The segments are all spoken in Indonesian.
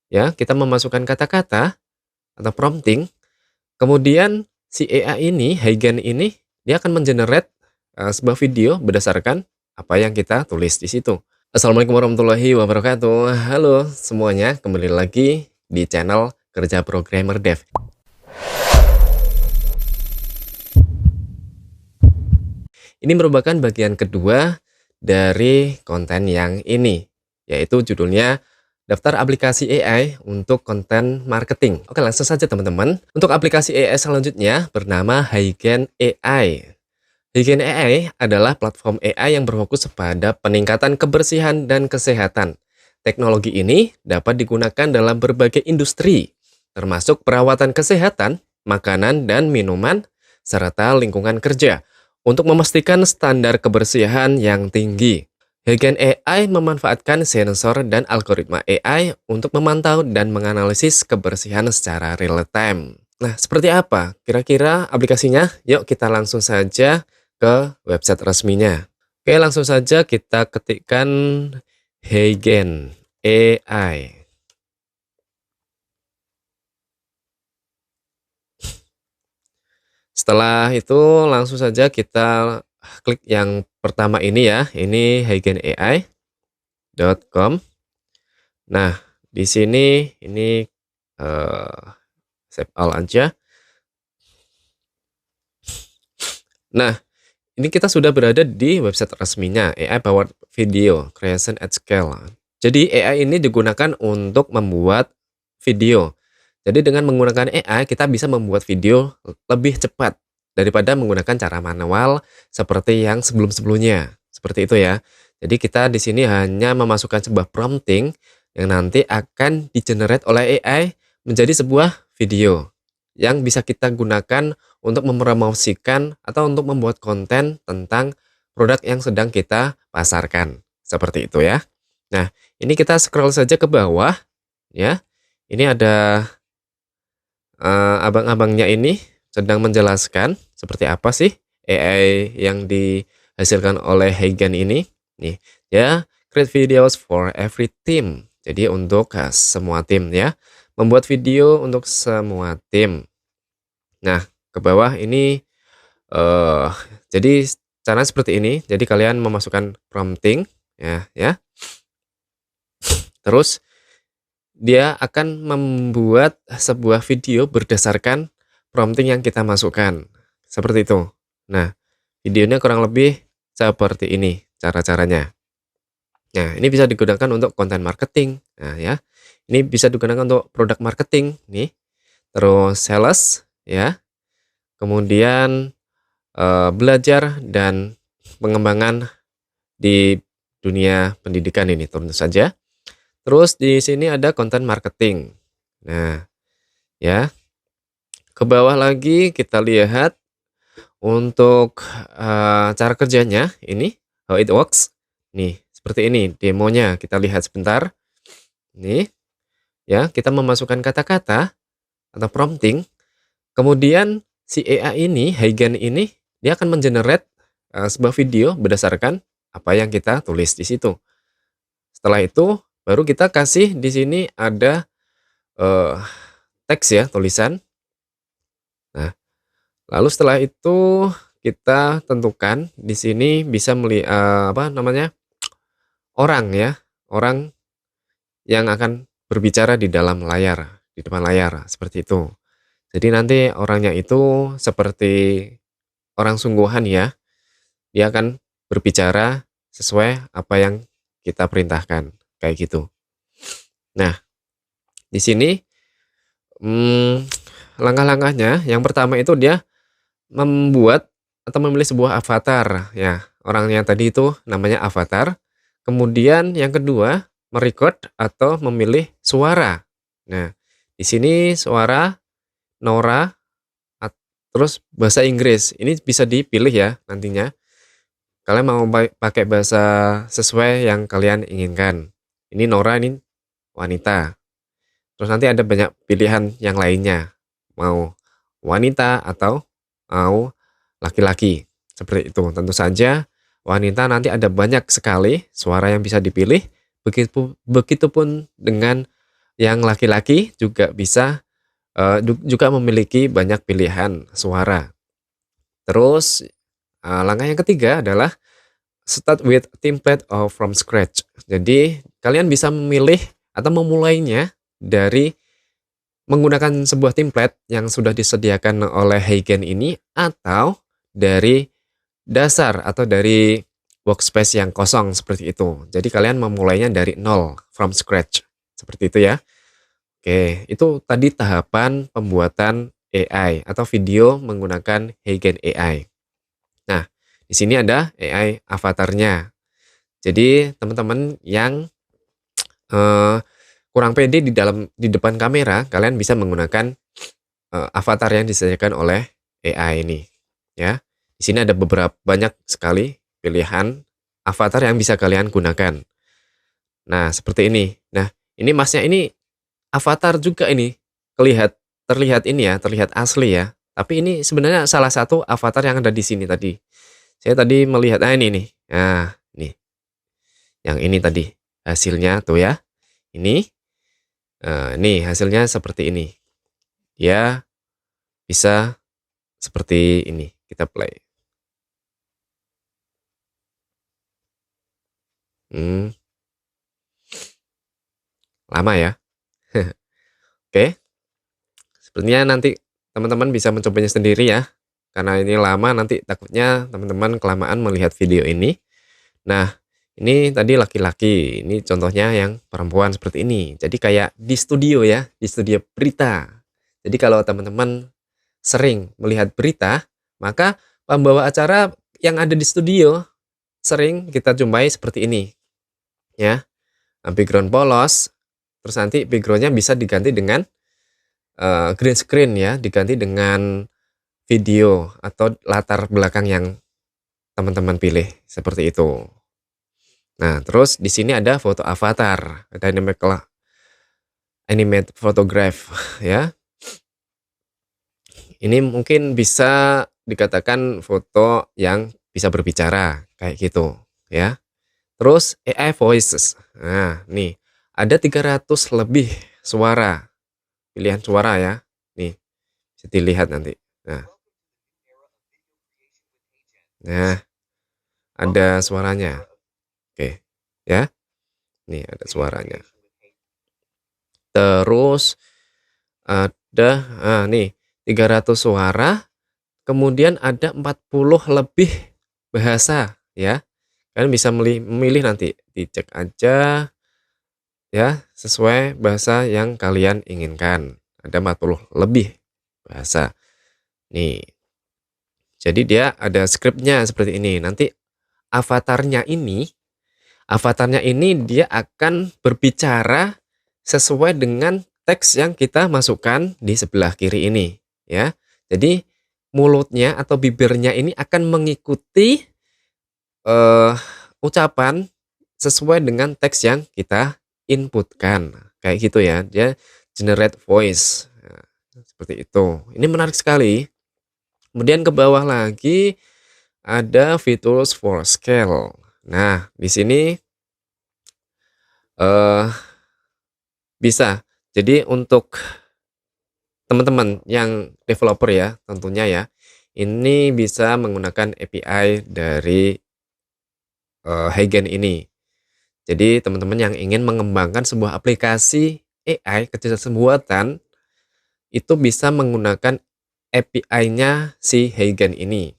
Ya, kita memasukkan kata-kata atau prompting, kemudian si AI ini, Huygen ini, dia akan mengenerate sebuah video berdasarkan apa yang kita tulis di situ. Assalamualaikum warahmatullahi wabarakatuh. Halo semuanya, kembali lagi di channel Kerja Programmer Dev. Ini merupakan bagian kedua dari konten yang ini, yaitu judulnya Daftar aplikasi AI untuk konten marketing. Oke, langsung saja teman-teman. Untuk aplikasi AI selanjutnya bernama Huygen AI. Huygen AI adalah platform AI yang berfokus pada peningkatan kebersihan dan kesehatan. Teknologi ini dapat digunakan dalam berbagai industri, termasuk perawatan kesehatan, makanan dan minuman, serta lingkungan kerja, untuk memastikan standar kebersihan yang tinggi. Huygen AI memanfaatkan sensor dan algoritma AI untuk memantau dan menganalisis kebersihan secara real time. Nah, seperti apa kira-kira aplikasinya? Yuk kita langsung saja ke website resminya. Oke, langsung saja kita ketikkan Huygen AI. Setelah itu langsung saja kita klik yang pertama ini ya, ini huygenai.com. Nah, di sini ini save all aja. Nah, ini kita sudah berada di website resminya, AI Powered Video Creation at Scale. Jadi AI ini digunakan untuk membuat video. Jadi dengan menggunakan AI kita bisa membuat video lebih cepat daripada menggunakan cara manual seperti yang sebelum-sebelumnya. Seperti itu ya. Jadi kita di sini hanya memasukkan sebuah prompting yang nanti akan di-generate oleh AI menjadi sebuah video yang bisa kita gunakan untuk mempromosikan atau untuk membuat konten tentang produk yang sedang kita pasarkan. Seperti itu ya. Nah, ini kita scroll saja ke bawah ya. Ini ada abang-abangnya ini sedang menjelaskan seperti apa sih AI yang dihasilkan oleh Huygen ini. Nih, ya, create videos for every team. Jadi untuk semua tim ya. Membuat video untuk semua tim. Nah, ke bawah ini jadi caranya seperti ini. Jadi kalian memasukkan prompting ya. Terus dia akan membuat sebuah video berdasarkan prompting yang kita masukkan. Seperti itu. Nah, videonya kurang lebih seperti ini cara-caranya. Nah, ini bisa digunakan untuk konten marketing. Nah, ya. Ini bisa digunakan untuk produk marketing nih. Terus sales ya. Kemudian belajar dan pengembangan di dunia pendidikan ini tentu saja. Terus di sini ada konten marketing. Nah, ya. Ke bawah lagi kita lihat untuk cara kerjanya ini, how it works. Nih, seperti ini demonya. Kita lihat sebentar. Nih, ya, kita memasukkan kata-kata atau prompting. Kemudian si AI ini, Huygen ini, dia akan mengenerate sebuah video berdasarkan apa yang kita tulis di situ. Setelah itu baru kita kasih di sini ada teks ya, tulisan. Nah, lalu setelah itu kita tentukan di sini bisa apa namanya? Orang ya, orang yang akan berbicara di dalam layar, di depan layar seperti itu. Jadi nanti orangnya itu seperti orang sungguhan ya. Dia akan berbicara sesuai apa yang kita perintahkan, kayak gitu. Nah, di sini langkah-langkahnya yang pertama itu dia membuat atau memilih sebuah avatar ya. Orangnya tadi itu namanya avatar. Kemudian yang kedua, merecord atau memilih suara. Nah, di sini suara Nora terus bahasa Inggris. Ini bisa dipilih ya nantinya. Kalian mau pakai bahasa sesuai yang kalian inginkan. Ini Nora, ini wanita. Terus nanti ada banyak pilihan yang lainnya. Mau wanita atau mau laki-laki. Seperti itu. Tentu saja wanita nanti ada banyak sekali suara yang bisa dipilih. Begitupun dengan yang laki-laki juga bisa juga memiliki banyak pilihan suara. Terus langkah yang ketiga adalah start with template or from scratch. Jadi kalian bisa memilih atau memulainya dari menggunakan sebuah template yang sudah disediakan oleh Heigen ini, atau dari dasar atau dari workspace yang kosong seperti itu. Jadi kalian memulainya dari nol, from scratch. Seperti itu ya. Oke, itu tadi tahapan pembuatan AI atau video menggunakan Heigen AI. Nah, di sini ada AI avatarnya. Jadi teman-teman yang kurang pede di depan kamera, kalian bisa menggunakan avatar yang disediakan oleh AI ini, ya. Di sini ada banyak sekali pilihan avatar yang bisa kalian gunakan. Nah, seperti ini. Nah, ini Masnya ini avatar juga ini, terlihat ini ya, terlihat asli ya. Tapi ini sebenarnya salah satu avatar yang ada di sini tadi. Saya tadi melihat, ini nih. Nah, nih. Yang ini tadi hasilnya tuh ya. Ini nih hasilnya seperti ini. Dia bisa seperti ini. Kita play. Lama ya. Oke. Sepertinya nanti teman-teman bisa mencobanya sendiri ya. Karena ini lama, nanti takutnya teman-teman kelamaan melihat video ini. Nah, ini tadi laki-laki, ini contohnya yang perempuan seperti ini. Jadi kayak di studio ya, di studio berita. Jadi kalau teman-teman sering melihat berita, maka pembawa acara yang ada di studio sering kita jumpai seperti ini. Ya, background polos, terus nanti backgroundnya bisa diganti dengan green screen ya, diganti dengan video atau latar belakang yang teman-teman pilih seperti itu. Nah, terus di sini ada foto avatar, animate photograph ya. Ini mungkin bisa dikatakan foto yang bisa berbicara kayak gitu ya. Terus AI voices. Nah, nih ada 300 lebih suara. Pilihan suara ya. Nih, bisa dilihat nanti. Nah, ada suaranya. Oke, ya. Nih ada suaranya. Terus ada nih 300 suara, kemudian ada 40 lebih bahasa ya. Kalian bisa memilih nanti, dicek aja ya sesuai bahasa yang kalian inginkan. Ada 40 lebih bahasa. Nih. Jadi dia ada skripnya seperti ini. Nanti avatarnya ini dia akan berbicara sesuai dengan teks yang kita masukkan di sebelah kiri ini ya. Jadi mulutnya atau bibirnya ini akan mengikuti ucapan sesuai dengan teks yang kita inputkan. Kayak gitu ya. Dia generate voice. Nah, seperti itu. Ini menarik sekali. Kemudian ke bawah lagi ada features for scale. Nah, di sini bisa. Jadi untuk teman-teman yang developer ya, tentunya ya, ini bisa menggunakan API dari Heigen ini. Jadi teman-teman yang ingin mengembangkan sebuah aplikasi AI kecerdasan buatan itu bisa menggunakan API-nya si Heigen ini.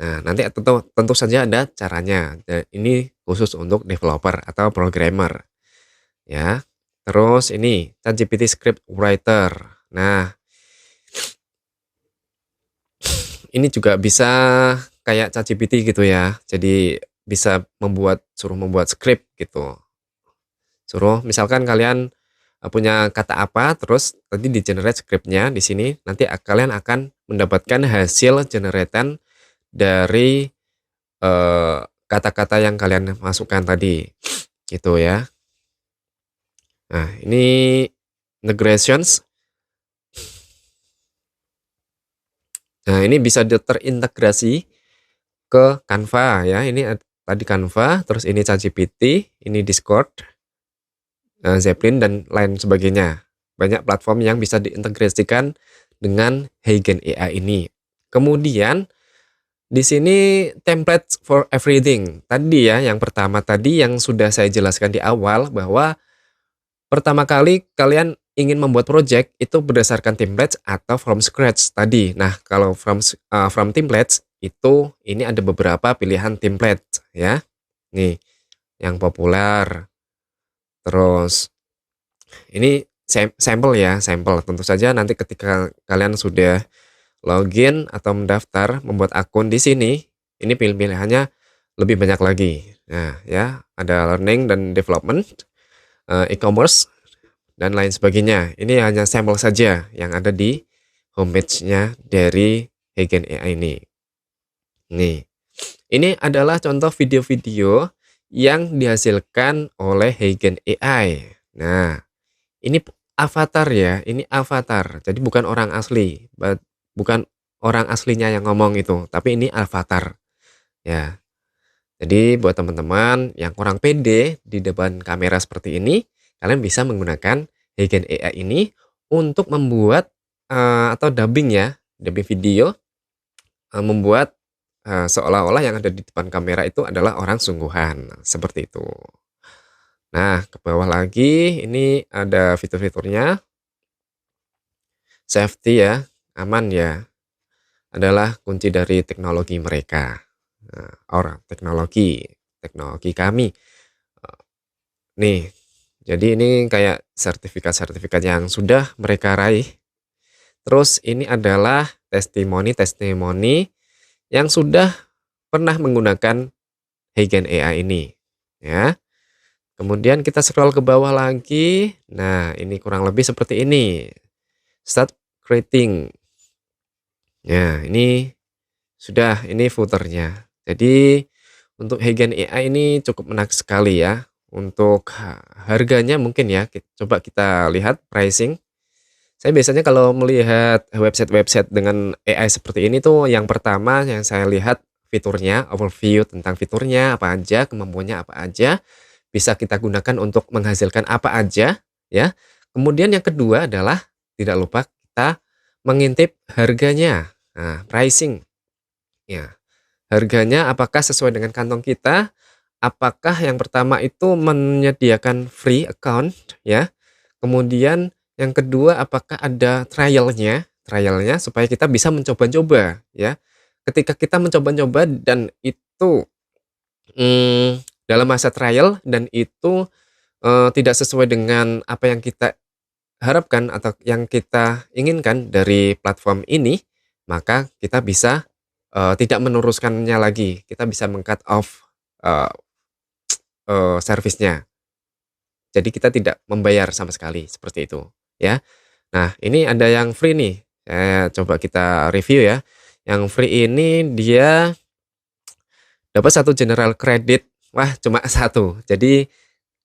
Nah, nanti tentu saja ada caranya. Dan ini khusus untuk developer atau programmer. Ya. Terus ini ChatGPT Script Writer. Nah, ini juga bisa kayak ChatGPT gitu ya. Jadi bisa suruh membuat script gitu. Suruh misalkan kalian punya kata apa, terus nanti di generate scriptnya di sini, nanti kalian akan mendapatkan hasil generatan dari kata-kata yang kalian masukkan tadi gitu ya. Nah, ini integrations. Nah, ini bisa terintegrasi ke Canva ya. Ini tadi Canva, terus ini ChatGPT, ini Discord. Zeppelin dan lain sebagainya. Banyak platform yang bisa diintegrasikan dengan Huygen AI ini. Kemudian di sini template for everything. Tadi ya, yang pertama tadi yang sudah saya jelaskan di awal bahwa pertama kali kalian ingin membuat project itu berdasarkan templates atau from scratch tadi. Nah, kalau from templates itu ini ada beberapa pilihan template ya. Nih, yang populer. Terus ini sampel ya, sampel. Tentu saja nanti ketika kalian sudah login atau mendaftar membuat akun di sini, ini pilihannya lebih banyak lagi. Nah, ya, ada learning dan development, e-commerce dan lain sebagainya. Ini hanya sampel saja yang ada di homepage-nya dari Huygen AI ini. Nih, ini adalah contoh video-video yang dihasilkan oleh Huygen AI. Nah, ini avatar ya, ini avatar. Jadi bukan orang asli, bukan orang aslinya yang ngomong itu, tapi ini avatar. Ya. Jadi buat teman-teman yang kurang pede di depan kamera seperti ini, kalian bisa menggunakan Huygen AI ini untuk membuat atau dubbing ya, dubbing video, membuat seolah-olah yang ada di depan kamera itu adalah orang sungguhan, seperti itu. Nah, ke bawah lagi ini ada fitur-fiturnya. Safety ya, aman ya, adalah kunci dari teknologi mereka. Nah, teknologi kami. Nih, jadi ini kayak sertifikat-sertifikat yang sudah mereka raih. Terus ini adalah testimoni-testimoni yang sudah pernah menggunakan Huygen AI ini, ya. Kemudian kita scroll ke bawah lagi. Nah, ini kurang lebih seperti ini. Start creating. Ya, ini sudah, ini footernya. Jadi untuk Huygen AI ini cukup menarik sekali ya. Untuk harganya mungkin ya, coba kita lihat pricing. Saya biasanya kalau melihat website-website dengan AI seperti ini tuh yang pertama yang saya lihat fiturnya, overview tentang fiturnya apa aja, kemampuannya apa aja, bisa kita gunakan untuk menghasilkan apa aja ya. Kemudian yang kedua adalah tidak lupa kita mengintip harganya. Nah, pricing. Ya, harganya apakah sesuai dengan kantong kita? Apakah yang pertama itu menyediakan free account ya? Kemudian yang kedua apakah ada trialnya supaya kita bisa mencoba-coba ya. Ketika kita mencoba-coba dan itu dalam masa trial dan itu tidak sesuai dengan apa yang kita harapkan atau yang kita inginkan dari platform ini, maka kita bisa tidak meneruskannya lagi. Kita bisa meng-cut off eee servisnya. Jadi kita tidak membayar sama sekali, seperti itu, ya. Nah, ini ada yang free nih, coba kita review ya. Yang free ini dia dapat 1 general credit, wah cuma satu. Jadi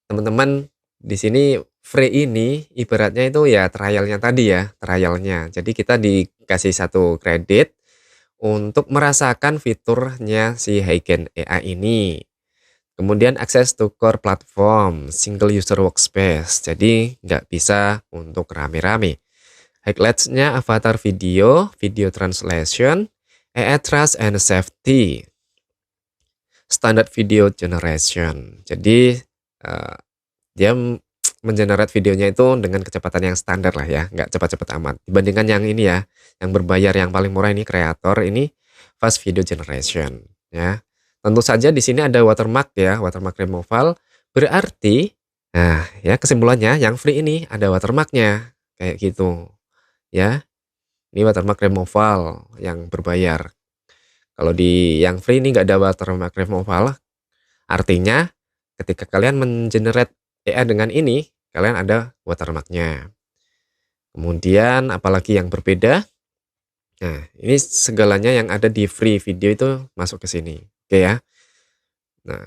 teman-teman di sini free ini ibaratnya itu ya trialnya tadi ya, trialnya. Jadi kita dikasih 1 kredit untuk merasakan fiturnya si Huygen AI ini. Kemudian akses to core platform, single user workspace. Jadi nggak bisa untuk rame-rame. Highlights-nya avatar video, video translation, AI trust and safety, standard video generation. Jadi dia mengenerate videonya itu dengan kecepatan yang standar lah ya, nggak cepat-cepat amat. Dibandingkan yang ini ya, yang berbayar yang paling murah ini kreator ini fast video generation ya. Tentu saja di sini ada watermark ya, watermark removal. Berarti, nah ya kesimpulannya yang free ini ada watermarknya kayak gitu ya. Ini watermark removal yang berbayar. Kalau di yang free ini nggak ada watermark removal, artinya ketika kalian mengenerate AI dengan ini, kalian ada watermarknya. Kemudian apalagi yang berbeda? Nah, ini segalanya yang ada di free video itu masuk ke sini. Oke ya. Nah,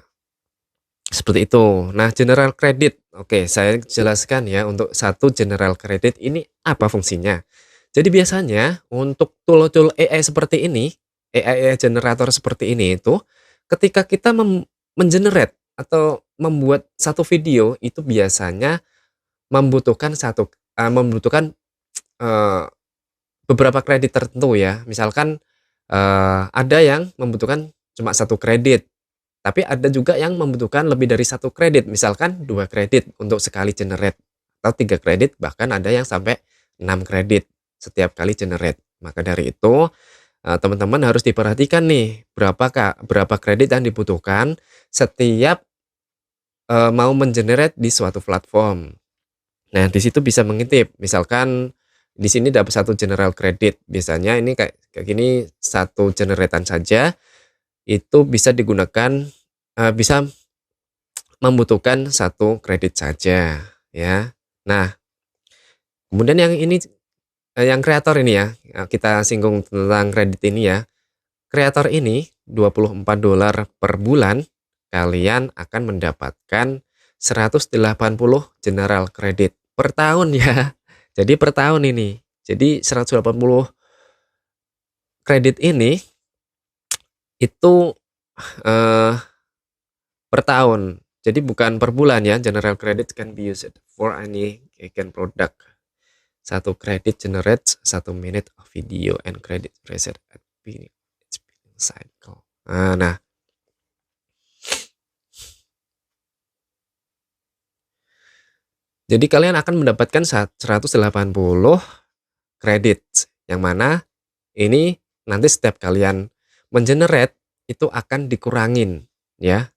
seperti itu. Nah, general credit. Oke, saya jelaskan ya untuk 1 general credit ini apa fungsinya. Jadi biasanya untuk tool-tool AI seperti ini, AI generator seperti ini itu ketika kita men-generate atau membuat 1 video itu biasanya membutuhkan eh, beberapa kredit tertentu ya. Misalkan ada yang membutuhkan cuma 1 kredit, tapi ada juga yang membutuhkan lebih dari 1 kredit, misalkan 2 kredit untuk sekali generate, atau 3 kredit, bahkan ada yang sampai 6 kredit setiap kali generate. Maka dari itu teman-teman harus diperhatikan nih berapa kredit yang dibutuhkan setiap mau mengenerate di suatu platform. Nah, di situ bisa mengintip. Misalkan di sini dapat 1 general credit. Biasanya ini kayak gini, 1 generatan saja itu bisa digunakan, bisa membutuhkan 1 kredit saja ya. Nah, kemudian yang ini, yang kreator ini ya, kita singgung tentang kredit ini ya. Kreator ini $24 per bulan, kalian akan mendapatkan 180 general credit per tahun ya. Jadi per tahun ini. Jadi 180 kredit ini itu eh, per tahun. Jadi bukan per bulan ya. General credit can be used for any given product. 1 kredit generates 1 minute of video and credit reset at beginning cycle. Nah, jadi kalian akan mendapatkan 180 kredit, yang mana ini nanti setiap kalian mengenerate itu akan dikurangin ya.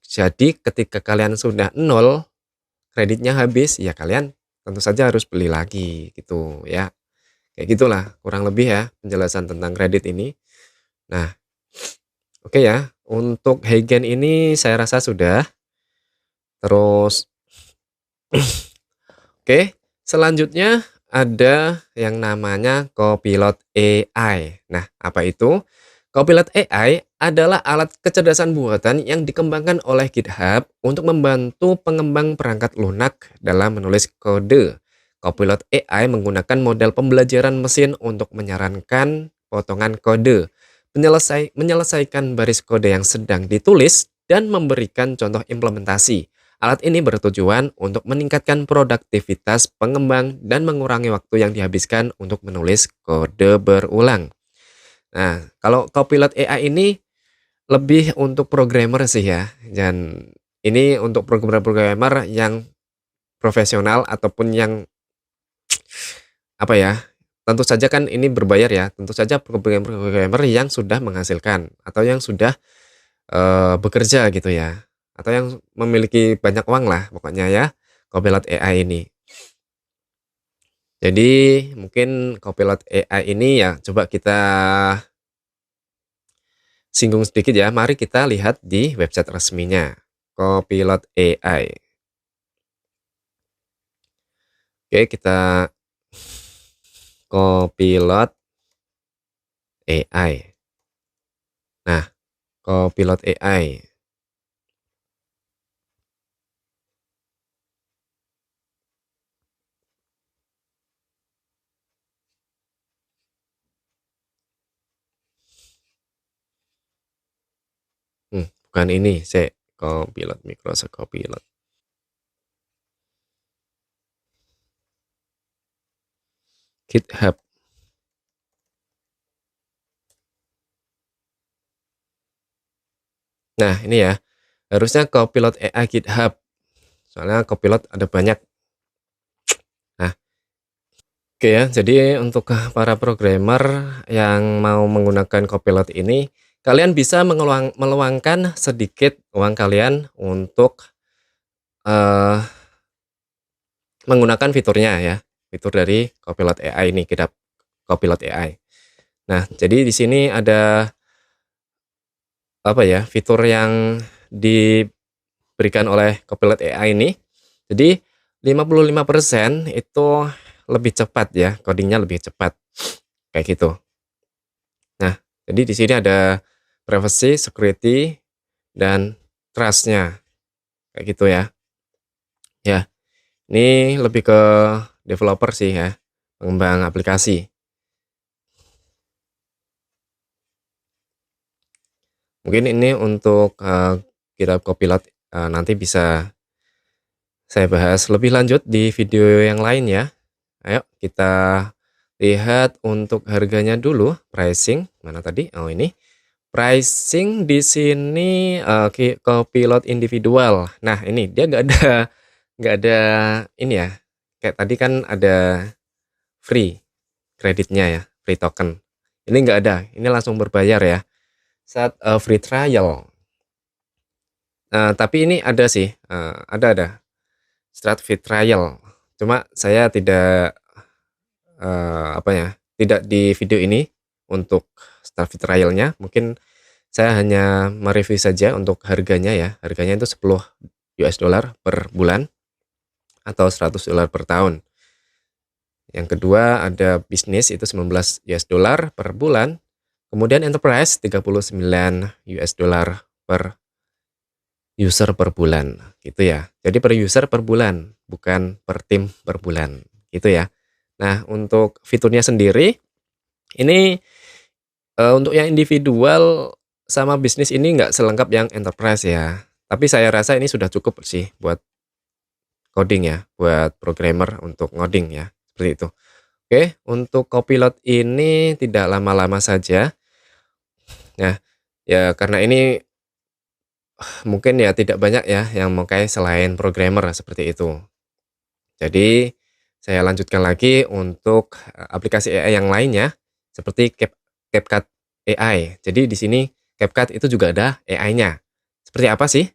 Jadi ketika kalian sudah 0, kreditnya habis, ya kalian tentu saja harus beli lagi gitu ya. Kayak gitulah kurang lebih ya penjelasan tentang kredit ini. Nah, oke ya. Untuk Heigen ini saya rasa sudah. Terus oke, selanjutnya ada yang namanya Copilot AI. Nah, apa itu? Copilot AI adalah alat kecerdasan buatan yang dikembangkan oleh GitHub untuk membantu pengembang perangkat lunak dalam menulis kode. Copilot AI menggunakan model pembelajaran mesin untuk menyarankan potongan kode, menyelesaikan baris kode yang sedang ditulis, dan memberikan contoh implementasi. Alat ini bertujuan untuk meningkatkan produktivitas pengembang dan mengurangi waktu yang dihabiskan untuk menulis kode berulang. Nah, kalau Copilot AI ini lebih untuk programmer sih ya. Dan ini untuk programmer-programmer yang profesional ataupun yang apa ya? Tentu saja kan ini berbayar ya. Tentu saja programmer-programmer yang sudah menghasilkan atau yang sudah bekerja gitu ya. Atau yang memiliki banyak uang lah pokoknya ya. Copilot AI ini. Jadi mungkin Copilot AI ini ya coba kita singgung sedikit ya. Mari kita lihat di website resminya Copilot AI. Oke, kita Copilot AI. Nah, Copilot AI. Bukan ini, Copilot, Microsoft Copilot. GitHub. Nah, ini ya. Harusnya Copilot AI GitHub. Soalnya Copilot ada banyak. Nah, oke ya. Jadi untuk para programmer yang mau menggunakan Copilot ini, kalian bisa meluangkan sedikit uang kalian untuk menggunakan fiturnya ya. Fitur dari Copilot AI ini, GitHub Copilot AI. Nah, jadi di sini ada apa ya, fitur yang diberikan oleh Copilot AI ini. Jadi 55% itu lebih cepat ya, codingnya lebih cepat. Kayak gitu. Nah, jadi di sini ada privacy, security, dan trust-nya. Kayak gitu ya. Ya, ini lebih ke developer sih ya, pengembang aplikasi. Mungkin ini untuk GitHub Copilot nanti bisa saya bahas lebih lanjut di video yang lain ya. Ayo kita lihat untuk harganya dulu, pricing, mana tadi? Oh ini. Pricing di sini, Copilot individual. Nah ini dia nggak ada ini ya, kayak tadi kan ada free kreditnya ya, free token. Ini nggak ada, ini langsung berbayar ya, saat, free trial. Tapi ini ada sih, ada start free trial. Cuma saya tidak, apa ya, tidak di video ini untuk start free trial-nya, mungkin saya hanya mereview saja untuk harganya ya, harganya itu $10 per bulan atau $100 per tahun. Yang kedua ada bisnis itu $19 per bulan, kemudian enterprise $39 per user per bulan, gitu ya. Jadi per user per bulan, bukan per tim per bulan, gitu ya. Nah, untuk fiturnya sendiri, ini untuk yang individual sama bisnis ini nggak selengkap yang enterprise ya. Tapi saya rasa ini sudah cukup sih buat coding ya, buat programmer untuk ngoding ya, seperti itu. Oke, untuk Copilot ini tidak lama-lama saja. Nah, ya karena ini mungkin ya tidak banyak ya yang memakai selain programmer seperti itu. Jadi saya lanjutkan lagi untuk aplikasi AI yang lainnya seperti CapCut AI. Jadi di sini CapCut itu juga ada AI-nya. Seperti apa sih?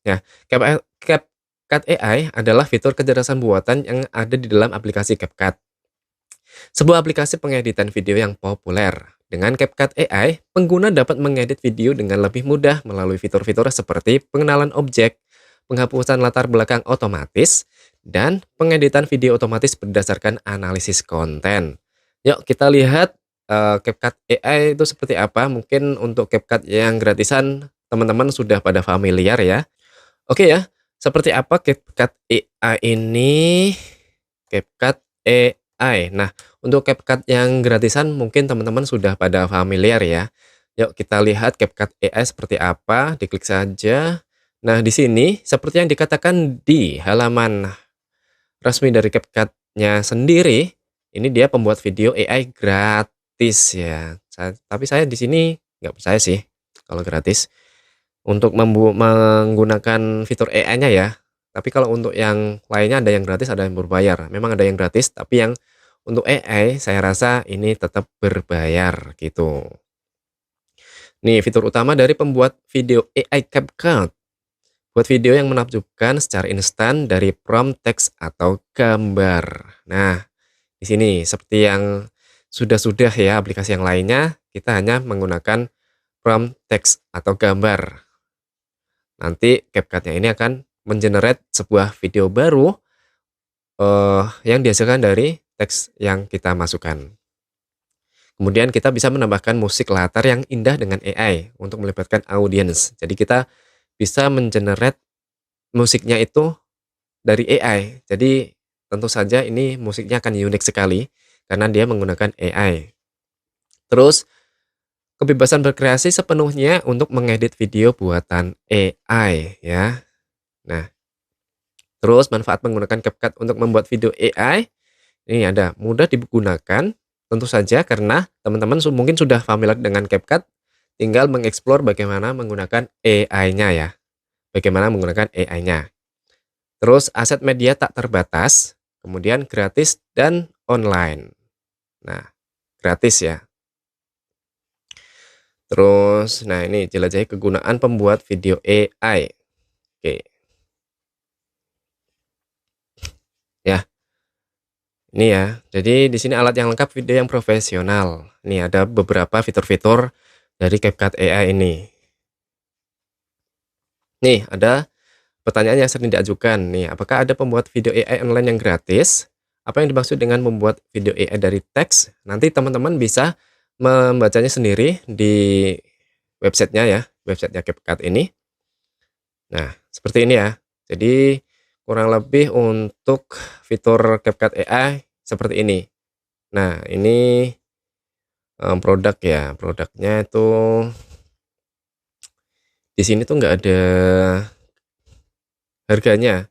Ya, CapCut AI adalah fitur kecerdasan buatan yang ada di dalam aplikasi CapCut. Sebuah aplikasi pengeditan video yang populer. Dengan CapCut AI, pengguna dapat mengedit video dengan lebih mudah melalui fitur-fitur seperti pengenalan objek, penghapusan latar belakang otomatis, dan pengeditan video otomatis berdasarkan analisis konten. Yuk kita lihat CapCut AI itu seperti apa. Mungkin untuk CapCut yang gratisan teman-teman sudah pada familiar ya. Oke ya, seperti apa CapCut AI ini? CapCut AI. Nah, untuk CapCut yang gratisan mungkin teman-teman sudah pada familiar ya. Yuk kita lihat CapCut AI seperti apa, diklik saja. Nah, di sini seperti yang dikatakan di halaman resmi dari CapCut-nya sendiri, ini dia pembuat video AI gratis ya. Tapi saya di sini nggak percaya sih kalau gratis untuk menggunakan fitur AI-nya ya. Tapi kalau untuk yang lainnya ada yang gratis, ada yang berbayar. Memang ada yang gratis, tapi yang untuk AI saya rasa ini tetap berbayar gitu. Nih, fitur utama dari pembuat video AI CapCut. Buat video yang menakjubkan secara instan dari prompt teks atau gambar. Nah, di sini seperti yang sudah-sudah ya aplikasi yang lainnya, kita hanya menggunakan prompt teks atau gambar. Nanti CapCut-nya ini akan mengenerate sebuah video baru yang dihasilkan dari teks yang kita masukkan. Kemudian kita bisa menambahkan musik latar yang indah dengan AI untuk melibatkan audiens. Jadi kita bisa mengenerate musiknya itu dari AI. Jadi tentu saja ini musiknya akan unik sekali karena dia menggunakan AI. Terus kebebasan berkreasi sepenuhnya untuk mengedit video buatan AI ya. Nah, terus manfaat menggunakan CapCut untuk membuat video AI ini ada mudah digunakan tentu saja karena teman-teman mungkin sudah familiar dengan CapCut, tinggal mengeksplor bagaimana menggunakan AI-nya ya. Bagaimana menggunakan AI-nya. Terus aset media tak terbatas, kemudian gratis dan online. Nah, gratis ya. Terus, nah ini jelajahi kegunaan pembuat video AI. Oke. Ya, ini ya. Jadi di sini alat yang lengkap video yang profesional. Ini ada beberapa fitur-fitur dari CapCut AI ini. Nih, ada pertanyaan yang sering diajukan. Nih, apakah ada pembuat video AI online yang gratis? Apa yang dimaksud dengan membuat video AI dari teks? Nanti teman-teman bisa membacanya sendiri di websitenya ya, websitenya CapCut ini. Nah, seperti ini ya. Jadi kurang lebih untuk fitur CapCut AI seperti ini. Nah, ini produk ya, produknya itu di sini tuh nggak ada harganya.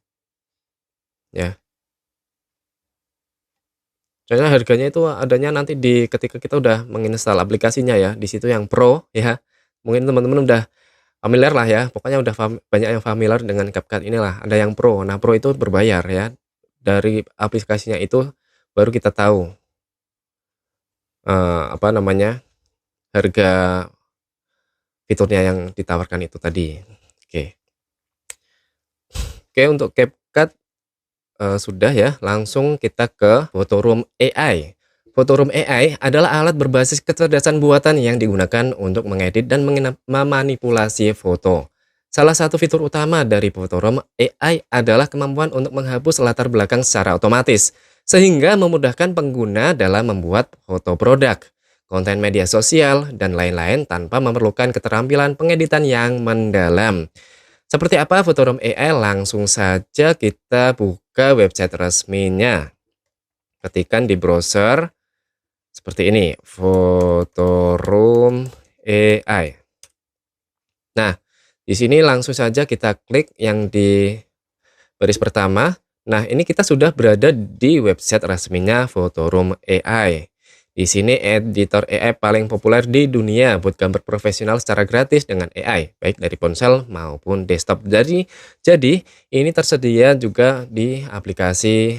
ya. Soalnya harganya itu adanya nanti di ketika kita udah menginstal aplikasinya ya, di situ yang Pro ya. Mungkin teman-teman udah familiar lah ya, pokoknya udah banyak yang familiar dengan CapCut inilah, ada yang Pro. Nah, Pro itu berbayar ya. Dari aplikasinya itu baru kita tahu apa namanya, harga fiturnya yang ditawarkan itu tadi. Oke. Oke, untuk CapCut sudah ya, langsung kita ke Photoroom AI. Photoroom AI adalah alat berbasis kecerdasan buatan yang digunakan untuk mengedit dan memanipulasi foto. Salah satu fitur utama dari Photoroom AI adalah kemampuan untuk menghapus latar belakang secara otomatis, sehingga memudahkan pengguna dalam membuat foto produk, konten media sosial, dan lain-lain tanpa memerlukan keterampilan pengeditan yang mendalam. Seperti apa Photoroom AI? Langsung saja kita buka website resminya. Ketikkan di browser seperti ini, Photoroom AI. Nah, di sini langsung saja kita klik yang di baris pertama. Nah, ini kita sudah berada di website resminya Photoroom AI. Di sini editor AI paling populer di dunia buat gambar profesional secara gratis dengan AI, baik dari ponsel maupun desktop. Jadi ini tersedia juga di aplikasi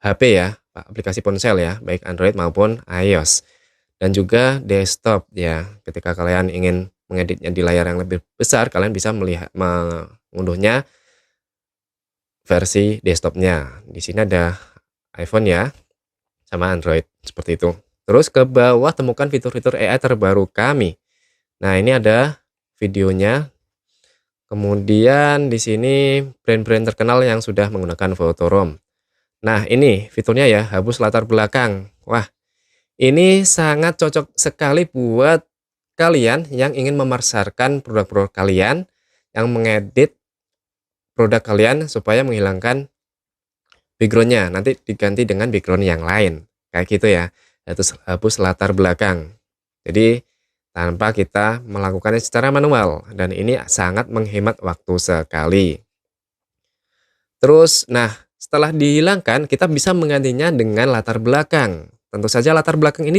HP ya, aplikasi ponsel ya, baik Android maupun iOS. Dan juga desktop ya, ketika kalian ingin mengeditnya di layar yang lebih besar, kalian bisa melihat mengunduhnya versi desktopnya. Di sini ada iPhone ya, sama Android seperti itu. Terus ke bawah temukan fitur-fitur AI terbaru kami. Nah, ini ada videonya. Kemudian di sini brand-brand terkenal yang sudah menggunakan Photoroom. Nah, ini fiturnya ya, hapus latar belakang. Wah, ini sangat cocok sekali buat kalian yang ingin memasarkan produk-produk kalian, yang mengedit produk kalian supaya menghilangkan backgroundnya, nanti diganti dengan background yang lain, kayak gitu ya. Hapus latar belakang. Jadi tanpa kita melakukannya secara manual, dan ini sangat menghemat waktu sekali. Terus, nah setelah dihilangkan kita bisa menggantinya dengan latar belakang. Tentu saja latar belakang ini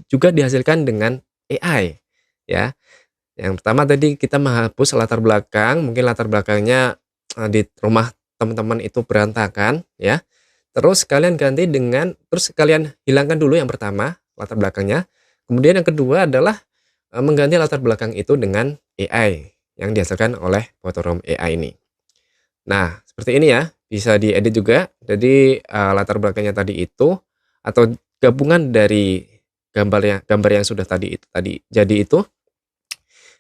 juga dihasilkan dengan AI ya. Yang pertama tadi kita menghapus latar belakang, mungkin latar belakangnya di rumah teman-teman itu berantakan ya. Terus kalian ganti terus kalian hilangkan dulu yang pertama latar belakangnya. Kemudian yang kedua adalah mengganti latar belakang itu dengan AI yang dihasilkan oleh Photoroom AI ini. Nah, seperti ini ya, bisa diedit juga. Jadi latar belakangnya tadi itu atau gabungan dari gambar yang sudah tadi jadi itu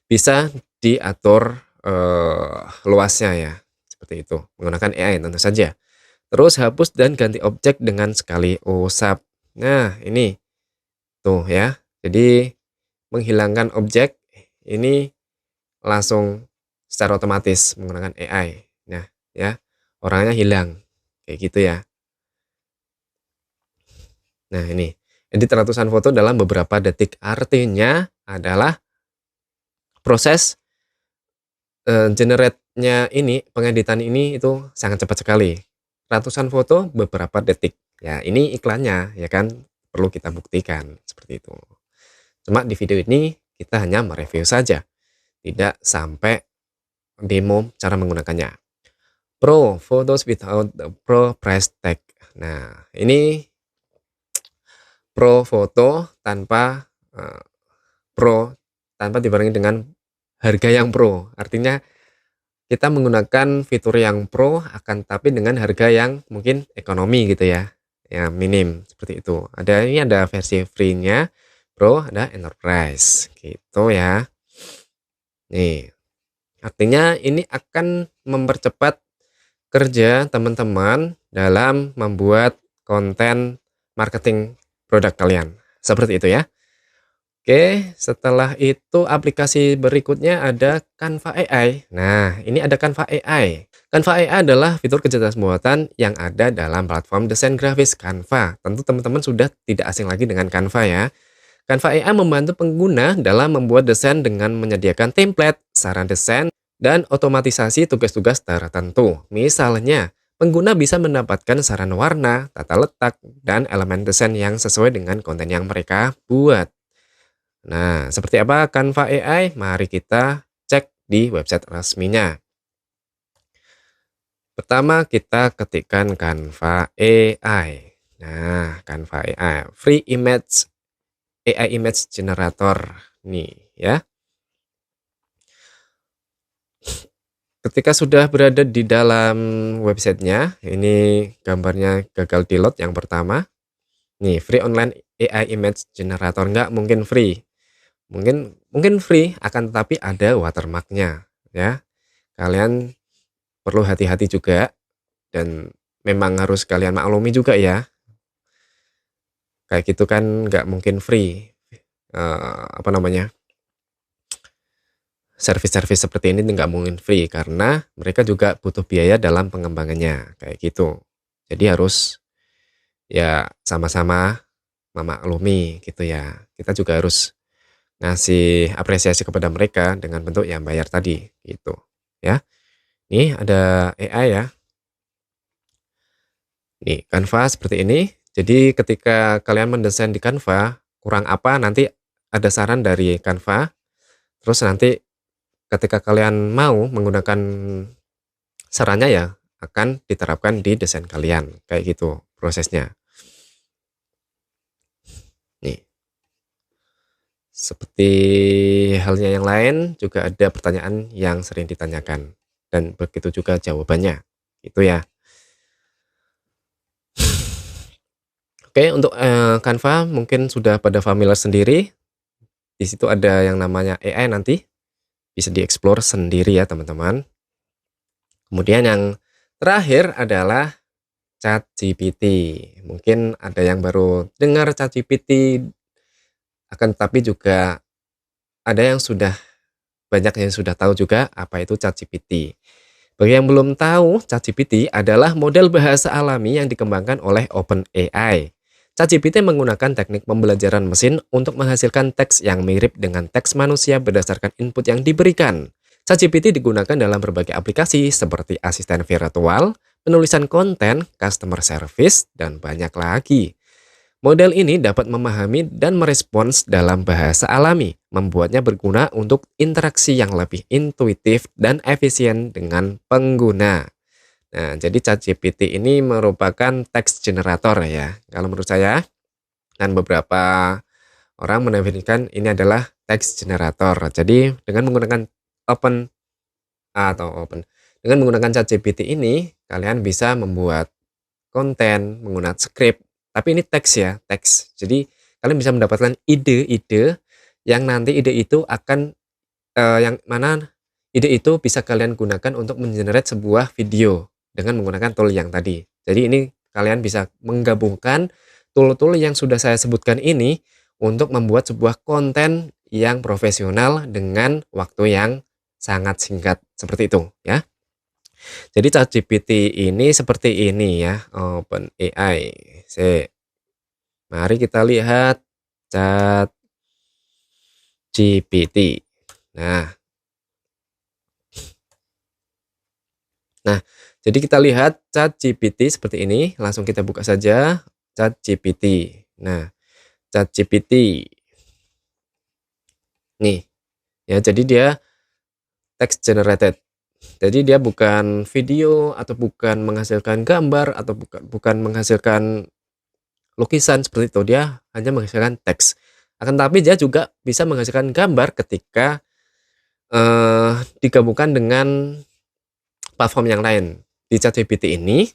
bisa diatur luasnya ya. Seperti itu, menggunakan AI tentu saja. Terus hapus dan ganti objek dengan sekali usap. Nah, ini tuh ya. Jadi menghilangkan objek ini langsung secara otomatis menggunakan AI. Nah, ya, orangnya hilang. Kayak gitu ya. Nah, ini edit ratusan foto dalam beberapa detik. Artinya adalah proses generate-nya ini, pengeditan ini itu sangat cepat sekali. Ratusan foto beberapa detik. Ya, ini iklannya ya kan, perlu kita buktikan seperti itu. Cuma di video ini kita hanya mereview saja, tidak sampai demo cara menggunakannya. Pro Photos without the Pro price tag. Nah, ini Pro foto tanpa Pro tanpa dibarengi dengan harga yang Pro. Artinya kita menggunakan fitur yang Pro akan tapi dengan harga yang mungkin ekonomi gitu ya. Ya minim seperti itu. Ini ada versi free-nya, Pro, ada Enterprise gitu ya. Nih. Artinya ini akan mempercepat kerja teman-teman dalam membuat konten marketing produk kalian. Seperti itu ya. Oke, setelah itu aplikasi berikutnya ada Canva AI. Nah, ini ada Canva AI. Canva AI adalah fitur kecerdasan buatan yang ada dalam platform desain grafis Canva. Tentu teman-teman sudah tidak asing lagi dengan Canva ya. Canva AI membantu pengguna dalam membuat desain dengan menyediakan template, saran desain, dan otomatisasi tugas-tugas tertentu. Misalnya, Pengguna bisa mendapatkan saran warna, tata letak, dan elemen desain yang sesuai dengan konten yang mereka buat. Nah, seperti apa Canva AI? Mari kita cek di website resminya. Pertama, kita ketikkan Canva AI. Nah, Canva AI, free image AI image generator nih ya. Ketika sudah berada di dalam websitenya, ini gambarnya gagal di load yang pertama. Nih, free online AI image generator, nggak mungkin free. Mungkin free, akan tetapi ada watermarknya ya. Kalian perlu hati-hati juga dan memang harus kalian maklumi juga ya. Kayak gitu kan nggak mungkin free. Apa namanya? Service-service seperti ini nggak mungkin free karena mereka juga butuh biaya dalam pengembangannya kayak gitu. Jadi harus ya sama-sama memaklumi gitu ya. Kita juga harus ngasih apresiasi kepada mereka dengan bentuk yang bayar tadi gitu ya. Nih ada AI ya. Nih Canva seperti ini. Jadi ketika kalian mendesain di Canva kurang apa nanti ada saran dari Canva. Terus nanti ketika kalian mau menggunakan sarannya ya akan diterapkan di desain kalian kayak gitu prosesnya. Nih. Seperti halnya yang lain juga ada pertanyaan yang sering ditanyakan dan begitu juga jawabannya. Gitu ya. Oke, untuk Canva mungkin sudah pada familiar sendiri. Di situ ada yang namanya AI nanti bisa dieksplor sendiri ya, teman-teman. Kemudian yang terakhir adalah ChatGPT. Mungkin ada yang baru dengar ChatGPT, akan tetapi juga ada yang sudah banyak yang sudah tahu juga apa itu ChatGPT. Bagi yang belum tahu, ChatGPT adalah model bahasa alami yang dikembangkan oleh OpenAI. ChatGPT menggunakan teknik pembelajaran mesin untuk menghasilkan teks yang mirip dengan teks manusia berdasarkan input yang diberikan. ChatGPT digunakan dalam berbagai aplikasi seperti asisten virtual, penulisan konten, customer service, dan banyak lagi. Model ini dapat memahami dan merespons dalam bahasa alami, membuatnya berguna untuk interaksi yang lebih intuitif dan efisien dengan pengguna. Nah, jadi ChatGPT ini merupakan text generator ya, kalau menurut saya. Dan beberapa orang mendefinisikan ini adalah text generator. Jadi dengan menggunakan open dengan menggunakan ChatGPT ini, kalian bisa membuat konten, menggunakan script, tapi ini teks ya, teks. Jadi kalian bisa mendapatkan ide-ide yang nanti ide itu akan yang mana ide itu bisa kalian gunakan untuk mengenerate sebuah video dengan menggunakan tool yang tadi. Jadi ini kalian bisa menggabungkan tool-tool yang sudah saya sebutkan ini untuk membuat sebuah konten yang profesional dengan waktu yang sangat singkat seperti itu ya. Jadi ChatGPT ini seperti ini ya, OpenAI. Mari kita lihat ChatGPT. Nah, jadi kita lihat ChatGPT seperti ini, langsung kita buka saja ChatGPT. Nah, ChatGPT. Nih, ya jadi dia text generated. Jadi dia bukan video atau bukan menghasilkan gambar atau bukan menghasilkan lukisan seperti itu, dia hanya menghasilkan teks. Akan tapi dia juga bisa menghasilkan gambar ketika digabungkan dengan platform yang lain. Di ChatGPT ini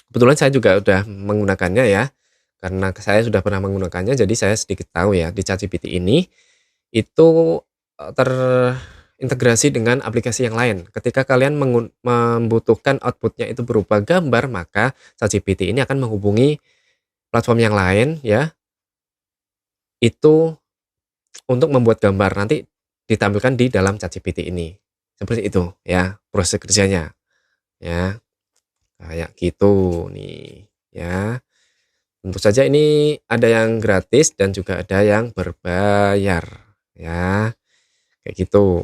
kebetulan saya juga udah menggunakannya ya. Karena saya sudah pernah menggunakannya jadi saya sedikit tahu ya, di ChatGPT ini itu terintegrasi dengan aplikasi yang lain. Ketika kalian membutuhkan outputnya itu berupa gambar, maka ChatGPT ini akan menghubungi platform yang lain ya, itu untuk membuat gambar nanti ditampilkan di dalam ChatGPT ini. Seperti itu ya proses kerjanya. Ya, kayak gitu nih ya. Tentu saja ini ada yang gratis dan juga ada yang berbayar ya. Kayak gitu.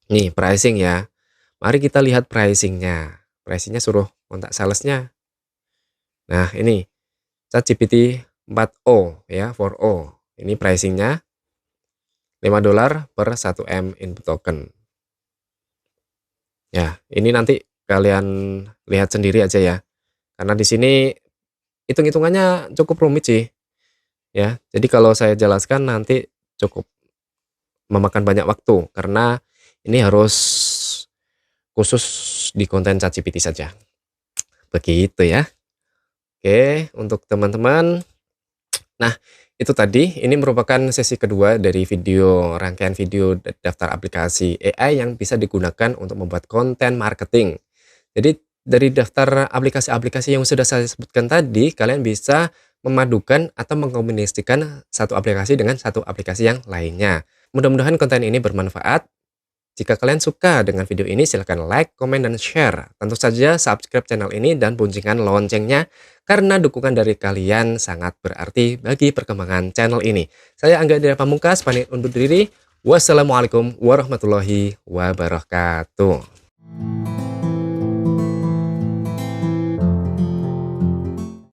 Nih pricing ya. Mari kita lihat pricingnya. pricingnya suruh kontak salesnya. Nah ini ChatGPT 4o ya, 4o. Ini pricingnya $5 per 1M input token. Ya, ini nanti kalian lihat sendiri aja ya. Karena di sini hitung-hitungannya cukup rumit sih. Ya, jadi kalau saya jelaskan nanti cukup memakan banyak waktu karena ini harus khusus di konten ChatGPT saja. Begitu ya. Oke, untuk teman-teman. Nah, itu tadi ini merupakan sesi kedua dari rangkaian video daftar aplikasi AI yang bisa digunakan untuk membuat konten marketing. Jadi dari daftar aplikasi-aplikasi yang sudah saya sebutkan tadi, kalian bisa memadukan atau mengkombinasikan satu aplikasi dengan satu aplikasi yang lainnya. Mudah-mudahan konten ini bermanfaat. Jika kalian suka dengan video ini, silahkan like, komen, dan share. Tentu saja subscribe channel ini dan bunyikan loncengnya, karena dukungan dari kalian sangat berarti bagi perkembangan channel ini. Saya Angga Dira Pamungkas, pamit undur diri. Wassalamualaikum warahmatullahi wabarakatuh.